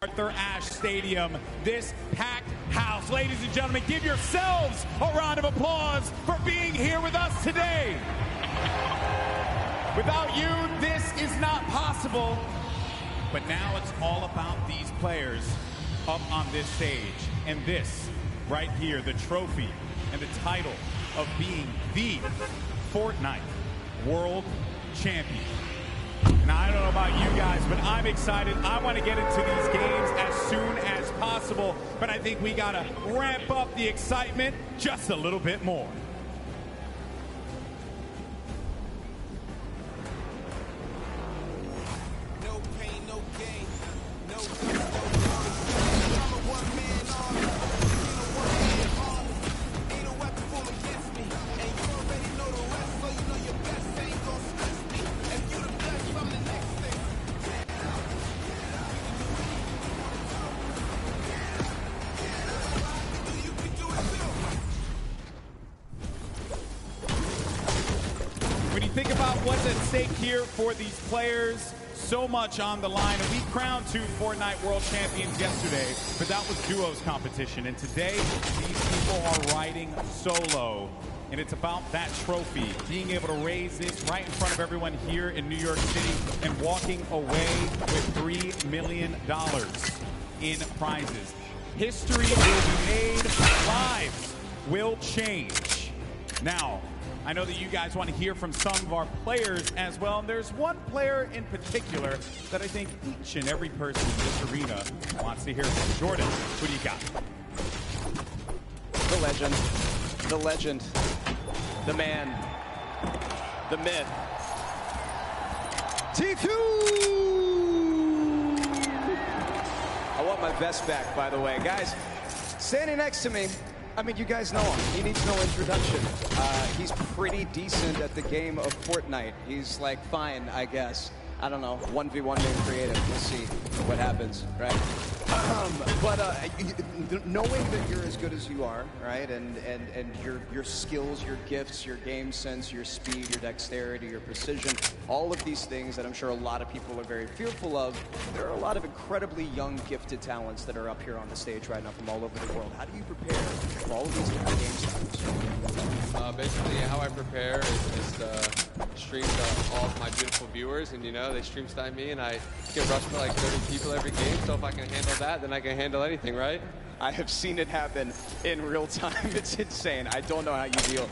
Arthur Ashe Stadium, this packed house. Ladies and gentlemen, give yourselves a round of applause for being here with us today. Without you, this is not possible. But now it's all about these players up on this stage. And this, right here, the trophy and the title of being the Fortnite World Champion. And I don't know about you guys, but I'm excited. I want to get into these games as soon as possible. But I think we got to ramp up the excitement just a little bit more. No pain, no gain. No ain't a weapon full against me. And you already know the rest, so you know your best ain't gonna stress me. If you the best from the next thing. You can do it too. When you think about what's at stake here for these players, so much on the line. And we crowned 2 Fortnite World Champions yesterday, but that was duos competition. And today, these people are riding solo. And it's about that trophy, being able to raise this right in front of everyone here in New York City and walking away with $3 million in prizes. History will be made, lives will change. Now, I know that you guys want to hear from some of our players as well. And there's one player in particular that I think each and every person in this arena wants to hear from. Jordan, who do you got? The legend, the legend, the man, the myth. T2! I want my vest back, by the way. Guys, standing next to me, I mean, you guys know him. He needs no introduction. He's pretty decent at the game of Fortnite. He's like fine, I guess. I don't know, 1v1 main creative. We'll see what happens, right? Knowing that you're as good as you are, right, and your skills, your gifts, your game sense, your speed, your dexterity, your precision, all of these things that I'm sure a lot of people are very fearful of, there are a lot of incredibly young, gifted talents that are up here on the stage right now from all over the world. How do you prepare for all of these different game styles? Basically, how I prepare is to stream to all of my beautiful viewers, and you know, they stream style me, and I get rushed for like 30 people every game, so if I can handle that, then I can handle anything, right? I have seen it happen in real time. It's insane. I don't know how you deal.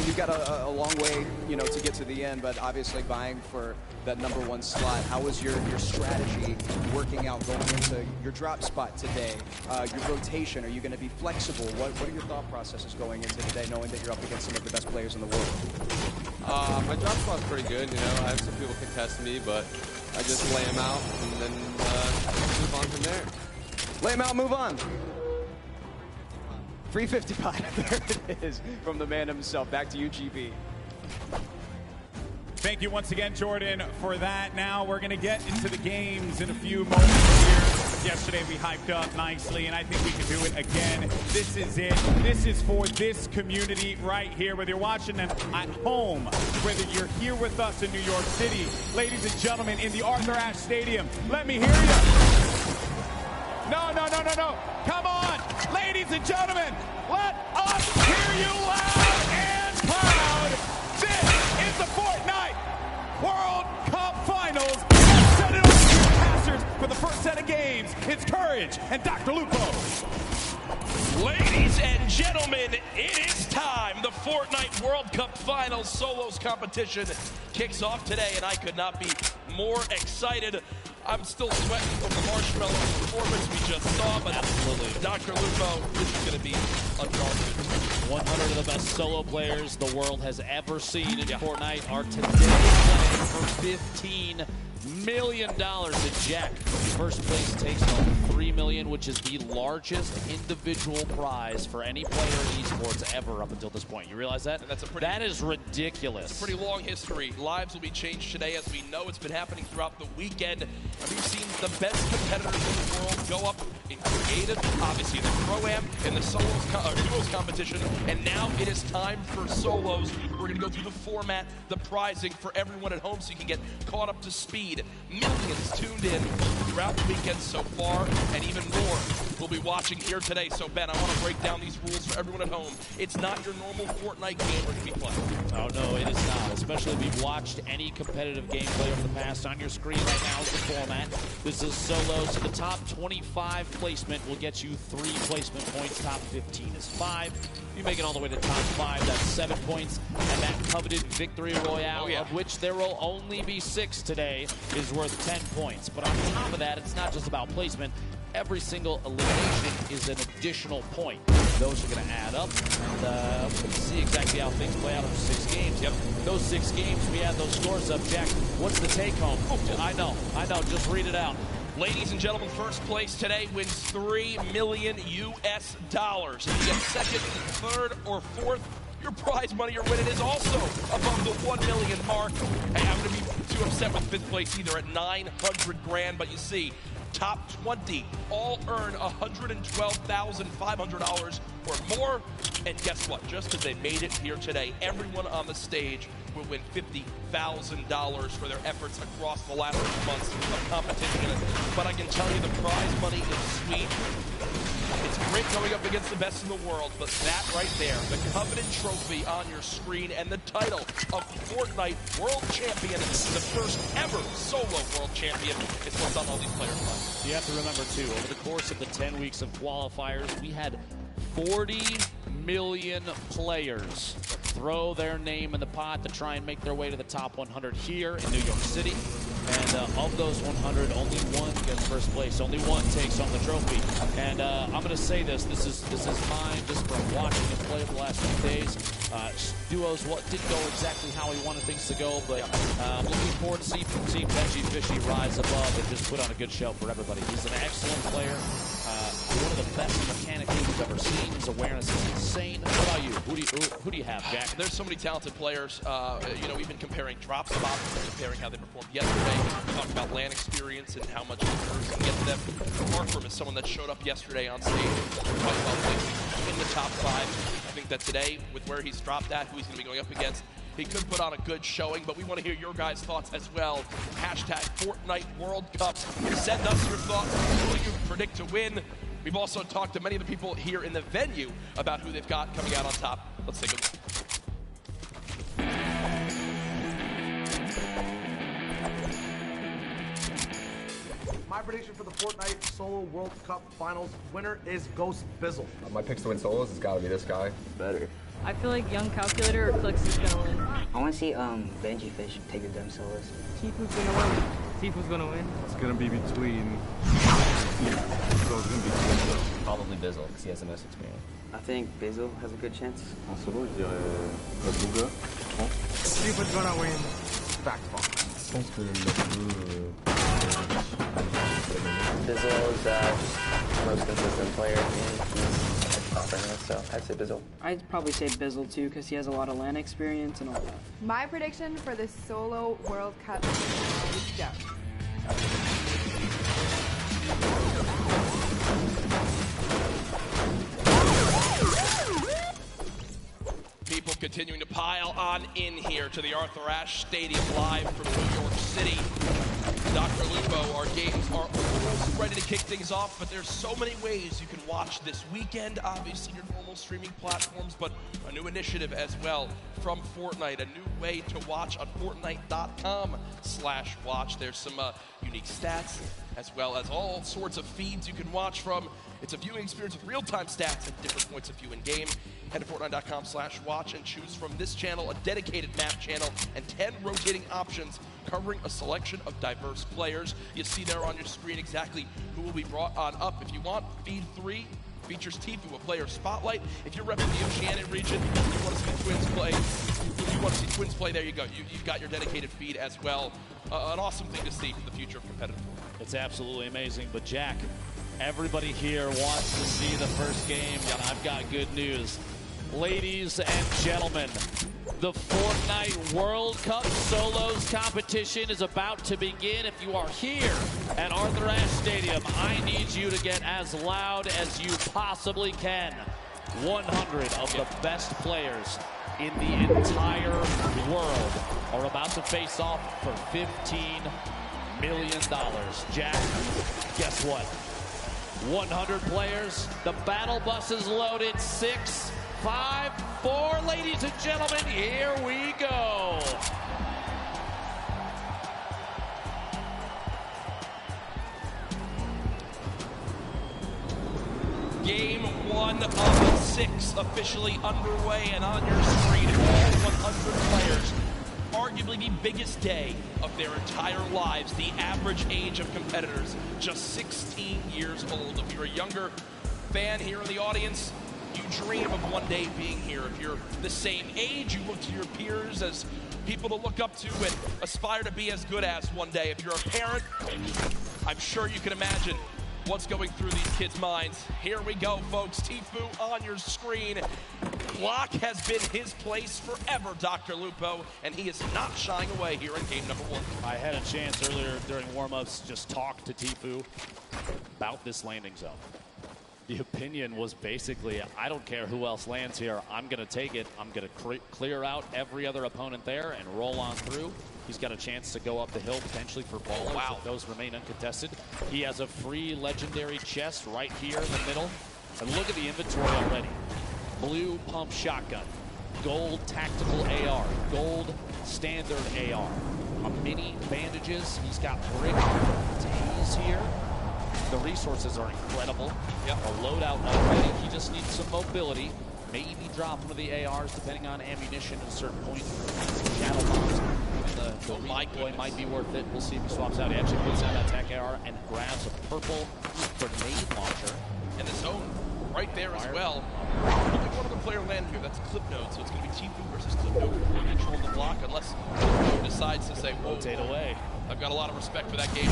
You got a long way, you know, to get to the end, but obviously vying for that #1 slot. How was your strategy working out going into your drop spot today? Your rotation, are you going to be flexible? What are your thought processes going into today, knowing that you're up against some of the best players in the world? My drop spot's pretty good, you know. I have some people contest me, but I just lay them out and then move on from there. Lay him out, move on. 355, there it is, from the man himself. Back to you, GB. Thank you once again, Jordan, for that. Now we're going to get into the games in a few moments here. Yesterday we hyped up nicely, and I think we can do it again. This is it. This is for this community right here, whether you're watching them at home, whether you're here with us in New York City. Ladies and gentlemen, in the Arthur Ashe Stadium, let me hear you. No, no, no, no, no. Come on. Ladies and gentlemen, let us hear you loud and proud. This is the Fortnite World Cup Finals. Set it up to your passers for the first set of games. It's Courage and Dr. Lupo. Ladies and gentlemen, it is time. The Fortnite World Cup Finals Solos competition kicks off today, and I could not be more excited. I'm still sweating from the marshmallow performance we just saw, but absolutely, Dr. Lupo, this is going to be undaunted. 100 of the best solo players the world has ever seen in Fortnite are today playing for $15 million to Jack. First place takes home $3 million, which is the largest individual prize for any player in esports ever up until this point. You realize that? And that's that is ridiculous. It's a pretty long history. Lives will be changed today, as we know it's been happening throughout the weekend. We've seen the best competitors in the world go up in creative, obviously in the Pro-Am, in the duos competition, and now it is time for solos. We're going to go through the format, the prizing for everyone at home so you can get caught up to speed. Millions tuned in throughout the weekend so far, and even more we'll be watching here today. So Ben, I want to break down these rules for everyone at home. It's not your normal Fortnite game we're going to be playing. Oh no, it is not. Especially if you've watched any competitive gameplay over the past. On your screen right now is the format. This is solo, so the top 25 placement will get you 3 placement points. Top 15 is 5. If you make it all the way to top 5, that's 7 points. And that coveted victory royale, of which there will only be 6 today, is worth 10 points. But on top of that, it's not just about placement. Every single elimination is an additional point. Those are going to add up. And let's see exactly how things play out over 6 games. Yep. Those 6 games, we add those scores up. Jack, what's the take home? I know. Just read it out. Ladies and gentlemen, first place today wins $3 million US. If you get second, third, or fourth, your prize money you're winning is also above the 1 million mark. Hey, I wouldn't be too upset with 5th place either at 900 grand, but you see, top 20 all earn $112,500 or more. And guess what? Just because they made it here today, everyone on the stage will win $50,000 for their efforts across the last 6 months of competition. But I can tell you the prize money is sweet. It's great going up against the best in the world, but that right there, the coveted trophy on your screen and the title of Fortnite World Champion, the first ever solo World Champion, is what's on all these players' minds. You have to remember, too, over the course of the 10 weeks of qualifiers, we had 40 million players throw their name in the pot to try and make their way to the top 100 here in New York City. And of those 100, only one gets first place. Only one takes home the trophy. And I'm going to say this is mine just from watching him play over the last few days. Duos didn't go exactly how he wanted things to go, but I'm looking forward to seeing Benji Fishy rise above and just put on a good show for everybody. He's an excellent player. One of the best mechanically we've ever seen. His awareness is insane. What about you? Who do you have, Jack? There's so many talented players. We've been comparing drop spots, comparing how they performed yesterday. We talked about LAN experience and how much the person can get to them. Markram is someone that showed up yesterday on stage quite well placed in the top 5. I think that today, with where he's dropped at, who he's going to be going up against, he could put on a good showing, but we want to hear your guys' thoughts as well. Hashtag Fortnite World Cup. Send us your thoughts. Who do you predict to win? We've also talked to many of the people here in the venue about who they've got coming out on top. Let's take a look. My prediction for the Fortnite Solo World Cup Finals winner is Ghost Bizzle. My picks to win solos has got to be this guy. Better. I feel like Young Calculator or Clicks is gonna win. I want to see Benji Fish take the dumb solos. Tifu's gonna win. Tifu's gonna win. It's gonna be between. So it's gonna be Bizzle. Probably Bizzle because he has the most experience. I think Bizzle has a good chance. En solo, je dirais Bouga. Tifu's gonna win. Fact Fox. Je pense que le Bizzle is the most consistent player in top right now, so I'd say Bizzle. I'd probably say Bizzle too, because he has a lot of LAN experience and all that. My prediction for the Solo World Cup is Jack. People continuing to pile on in here to the Arthur Ashe Stadium live from New York City. Dr. Lupo, our games are almost ready to kick things off, but there's so many ways you can watch this weekend. Obviously, your normal streaming platforms, but a new initiative as well from Fortnite, a new way to watch on Fortnite.com/watch. There's some unique stats, as well as all sorts of feeds you can watch from. It's a viewing experience with real-time stats at different points of view in game. Head to Fortnite.com/watch and choose from this channel a dedicated map channel and 10 rotating options covering a selection of diverse players. You see there on your screen exactly who will be brought on up. If you want, feed 3 features Tifu, a player spotlight. If you're repping the Oceanic region, you want to see Twins play. There you go. You've got your dedicated feed as well. An awesome thing to see for the future of competitive Fortnite. It's absolutely amazing. But Jack, everybody here wants to see the first game, and I've got good news. Ladies and gentlemen, the Fortnite World Cup Solos competition is about to begin. If you are here at Arthur Ashe Stadium. I need you to get as loud as you possibly can. 100 of the best players in the entire world are about to face off for $15 million. Jack, guess what? 100 players, the battle bus is loaded. 6, 5, 4, ladies and gentlemen, here we go. Game 1 of 6 officially underway, and on your screen, all 100 players. Arguably the biggest day of their entire lives. The average age of competitors, just 16 years old. If you're a younger fan here in the audience, you dream of one day being here. If you're the same age, you look to your peers as people to look up to and aspire to be as good as one day. If you're a parent, I'm sure you can imagine what's going through these kids' minds. Here we go, folks. Tfue on your screen. Block has been his place forever, Dr. Lupo, and he is not shying away here in game number 1. I had a chance earlier during warm-ups just talk to Tfue about this landing zone. The opinion was basically, I don't care who else lands here, I'm going to take it. I'm going to clear out every other opponent there and roll on through. He's got a chance to go up the hill potentially for ballers if those remain uncontested. He has a free legendary chest right here in the middle. And look at the inventory already. Blue pump shotgun, gold tactical AR, gold standard AR, mini bandages. He's got brick tase here. The resources are incredible. A loadout already. He just needs some mobility. Maybe drop one of the ARs depending on ammunition at a certain point. Shadow bombs. The boy might be worth it. We'll see if he swaps out. He actually puts out that tech AR and grabs a purple grenade launcher. And the zone right there as well. Only one other player land here. That's Clipnode. So it's going to be Tfue versus Clipnode for control of the block, unless Clipnode decides to say, whoa, rotate away. I've got a lot of respect for that game.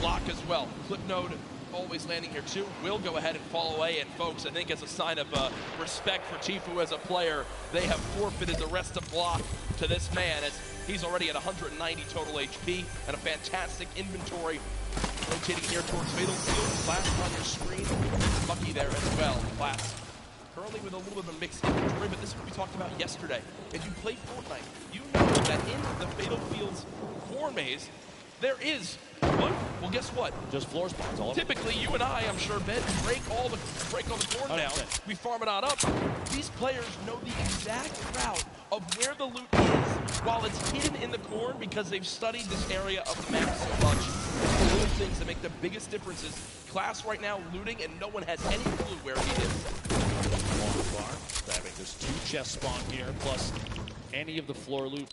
Block as well. Clipnode always landing here too. Will go ahead and fall away. And folks, I think as a sign of respect for Tfue as a player, they have forfeited the rest of block to this man, as he's already at 190 total HP and a fantastic inventory. Rotating here towards Fatal Field. Class on your screen. Lucky there as well. Class currently with a little bit of a mixed inventory, but this is what we talked about yesterday. If you play Fortnite, you know that in the Fatal Field's core maze, there is what? Well, guess what? Just floor spawns all over. Typically, you and I, I'm sure, Ben, break all the corn down. We farm it on up. These players know the exact route of where the loot is while it's hidden in the corn because they've studied this area of the map so much. It's the little things that make the biggest differences. Class right now looting, and no one has any clue where he is. Grabbing. There's 2 chests spawn here, plus any of the floor loot.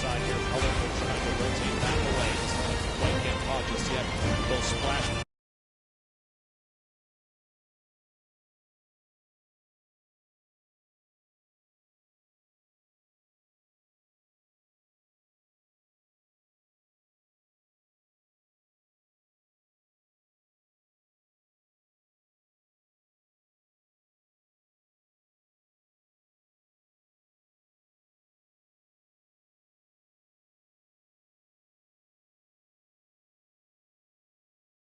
side here. Colorful trying to rotate back away. This time, White can't talk just yet. Those splash.